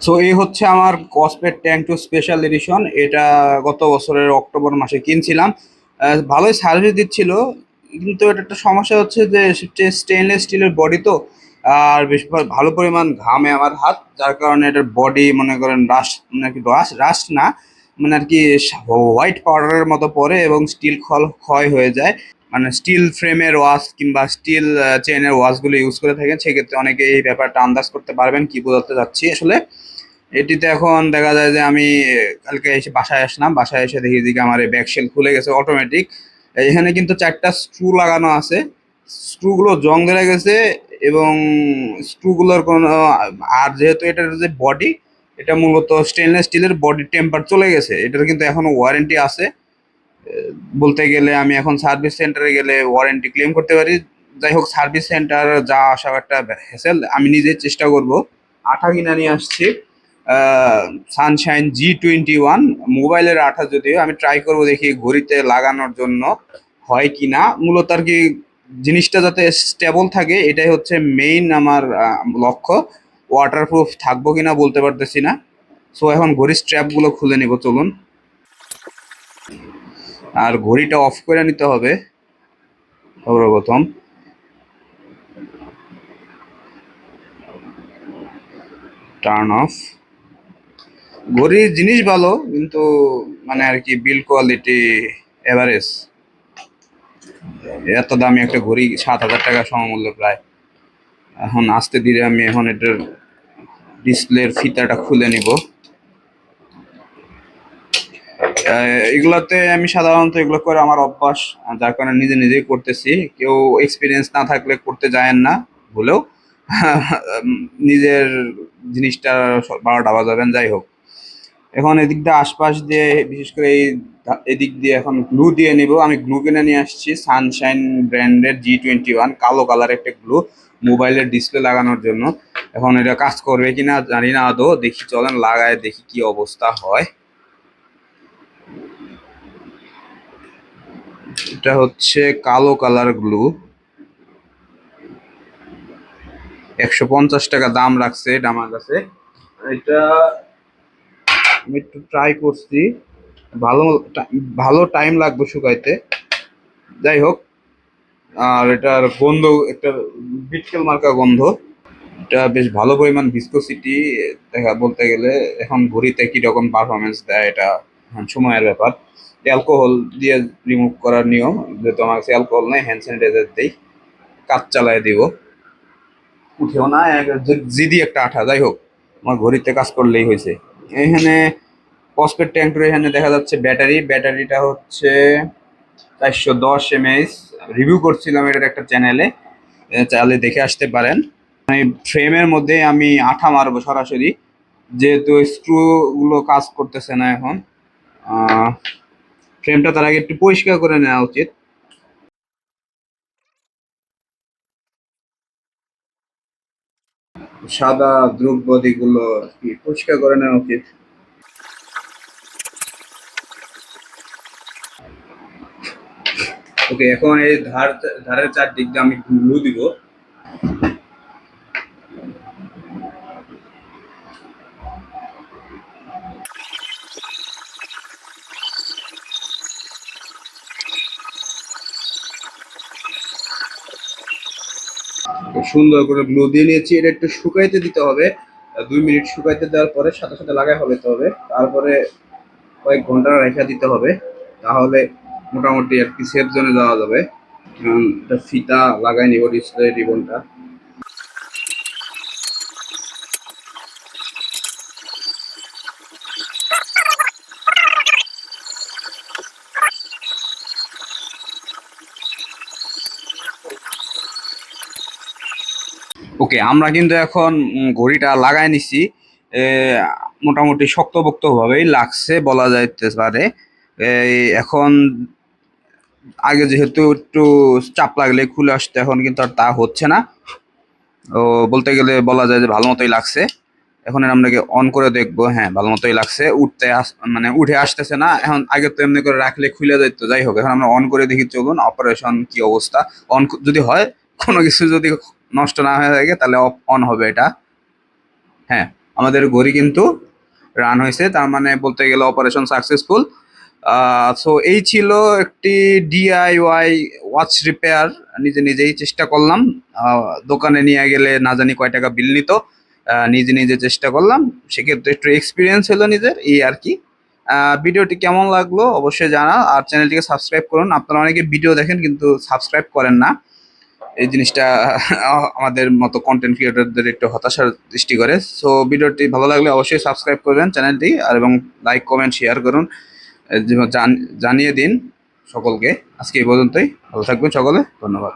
So এই হচ্ছে আমার কসপেট ট্যাঙ্ক টু স্পেশাল এডিশন। এটা গত বছরের অক্টোবর মাসে কিনছিলাম। ভালোই সার্ভিস দিচ্ছিল, কিন্তু এটা একটা সমস্যা হচ্ছে যে স্টেনলেস স্টিলের বডি তো, আর বেশ ভালো পরিমাণ ঘামে আমার হাত, যার কারণে এটার বডি মনে করেন রাস্ট, মানে কি রাস্ট রাস্ট না, মানে আর কি হোয়াইট পাউডারের মতো পড়ে এবং স্টিল ক্ষয় হয়ে যায়। মানে স্টিল ফ্রেমের ওয়াশ কিংবা স্টিল চেনের ওয়াশগুলো ইউজ করে থাকেন, সেক্ষেত্রে অনেকে এই ব্যাপারটা আন্দাজ করতে পারবেন কি বোঝাতে যাচ্ছি আসলে। এটিতে এখন দেখা যায় যে আমি কালকে এসে বাসায় আসলাম, বাসায় এসে দেখি দিকে আমার এই ব্যাকশেল খুলে গেছে অটোমেটিক। এখানে কিন্তু 4টা স্ক্রু লাগানো আছে, স্ক্রুগুলো জং ধরে গেছে এবং স্ক্রুগুলোর কোনো, আর যেহেতু এটার যে বডি, এটা মূলত স্টেনলেস স্টিলের বডি টেম্পার চলে গেছে, এটার কিন্তু এখনো ওয়ারেন্টি আছে। বলতে গেলে আমি এখন সার্ভিস সেন্টারে গেলে ওয়ারেন্টি ক্লেম করতে পারি। যাই হোক, সার্ভিস সেন্টার যা আসা একটা হ্যাসেল, আমি নিজে চেষ্টা করব। আঠা কিনে নিয়ে আসছি, সানশাইন G21 মোবাইলের আঠা, যদিও আমি ট্রাই করব দেখি ঘড়িতে লাগানোর জন্য হয় কি না। মূলত আর কি জিনিসটা যাতে স্টেবল থাকে, এটাই হচ্ছে মেইন আমার লক্ষ্য। ওয়াটারপ্রুফ থাকবো কিনা বলতে পারতেছি না। সো এখন ঘড়ির স্ট্র্যাপগুলো খুলে নিব, চলুন। আর ঘড়িটা অফ করে নিতে হবে সর্বপ্রথম। Turn off. ঘড়ির জিনিস ভালো, কিন্তু মানে আর কি বিল্ড কোয়ালিটি এভারেজ। এত দামি একটা ঘড়ি, 7,000 টাকা সমমূল্য প্রায়। এখন আস্তে ধীরে আমি এখন এটার ডিসপ্লের ফিতাটা খুলে নিব। এগুলাতে আমি সাধারণত এগুলো করে আমার অভ্যাস, যার কারণে নিজে নিজেই করতেছি। কেউ এক্সপিরিয়েন্স না থাকলে করতে যায়েন না ভুলেও। নিজের জিনিসটা 12টা বাজাবেন। যাই হোক, এখন এদিক দিয়ে আশপাশ দিয়ে, বিশেষ করে এই এদিক দিয়ে এখন গ্লু দিয়ে নিব। আমি গ্লু কিনে নিয়ে আসছি সানশাইন ব্র্যান্ডের G21, কালো কালার একটা গ্লু, মোবাইলের ডিসপ্লে লাগানোর জন্য। এখন এটা কাজ করবে কিনা জানি না আদৌ, দেখি চলেন লাগায় দেখি কি অবস্থা হয়। এটা হচ্ছে কালো কালার গ্লু, 150 টাকা দাম রাখছে এটা আমার কাছে। এটা আমি একটু ট্রাই করছি, ভালো ভালো টাইম লাগবে শুকাইতে। যাই হোক, আর এটার গন্ধ একটা বিটকেল মার্কা গন্ধ। এটা বেশ ভালো পরিমাণ ভিসকোসিটি দেখা বলতে গেলে। এখন ঘড়িতে কিরকম পারফরমেন্স দেয় এটা এখন সময়ের ব্যাপার। অ্যালকোহল দিয়ে রিমুভ করার নিয়ম, যেহেতু আমার কাছে অ্যালকোহল নেই, হ্যান্ড স্যানিটাইজার দিই, কাজ চালায় দিব। উঠেও না, জিদি একটা আঠা। যাই হোক, আমার ঘড়িতে কাজ করলেই হয়েছে। এখানে ফসফেট ট্যাঙ্কের এখানে দেখা যাচ্ছে ব্যাটারিটা হচ্ছে 410 mAh। রিভিউ করছিলাম এটার একটা চ্যানেলে, চাইলে দেখে আসতে পারেন। এই ফ্রেমের মধ্যে আমি আঠা মারবো সরাসরি, যেহেতু স্ক্রু গুলো কাজ করতেছে না এখন। ফ্রেমটা তার আগে একটু পরিষ্কার করে নেওয়া উচিত। সাদা দ্রব্যাদি গুলো কি পরিষ্কার করে নেওয়া উচিত। ওকে, এখন এই ধারের চারদিক দিয়ে আমি গ্লু দিব। সুন্দর করে গ্লু দিয়ে নিয়েছি, এটা একটু শুকাইতে দিতে হবে। 2 মিনিট শুকাইতে দেওয়ার পরে সাথে সাথে লাগাই ফেলতে হবে, তারপরে কয়েক ঘন্টা রেখে দিতে হবে। তাহলে মোটামুটি আর কি সেফ জোনে যাওয়া যাবে। এটা ফিতা লাগাই নিব ডিসপ্লে রিবনটা। ওকে, আমরা কিন্তু এখন ঘড়িটা লাগাই নিছি। এ, মোটামুটি শক্তপোক্ত ভাবেই লাগছে বলা যাইতে পারে। এখন আগে যেহেতু একটু চাপ লাগলে খুলে আসতে, এখন কিন্তু আর তা হচ্ছে না। ও, বলতে গেলে বলা যায় যে ভালো মতোই লাগছে। এখন আমরা অন করে দেখবো। হ্যাঁ, ভালো মতোই লাগছে, মানে উঠে আসতেছে না এখন। আগে তো এমনি করে রাখলে খুলে যেত। যাই হোক, এখন আমরা অন করে দেখি, চলুন অপারেশন কি অবস্থা। অন যদি হয়, কোনো কিছু যদি নষ্ট না হয়ে থাকে, তাহলে অন হবে এটা। হ্যাঁ, আমাদের ঘড়ি কিন্তু রান হয়েছে, তার মানে বলতে গেলে অপারেশন সাকসেসফুল। সো এই ছিল একটি ডিআইওয়াই ওয়াচ রিপেয়ার, নিজে নিজেই চেষ্টা করলাম। দোকানে নিয়ে গেলে না জানি কয় টাকা বিল নিত, নিজে নিজে চেষ্টা করলাম, সেক্ষেত্রে একটু এক্সপিরিয়েন্স হলো নিজের, এই আর কি। ভিডিওটি কেমন লাগলো অবশ্যই জানা, আর চ্যানেলটিকে সাবস্ক্রাইব করুন। আপনারা অনেকে ভিডিও দেখেন কিন্তু সাবস্ক্রাইব করেন না, এই জিনিসটা আমাদের মতো কন্টেন্ট ক্রিয়েটরদের একটু হতাশার সৃষ্টি করে। সো ভিডিওটি ভালো লাগলে অবশ্যই সাবস্ক্রাইব করবেন চ্যানেলটি, আর এবং লাইক কমেন্ট শেয়ার করুন, জানিয়ে দিন সকলকে। আজকে এই পর্যন্তই, ভালো থাকবেন সকলে, ধন্যবাদ।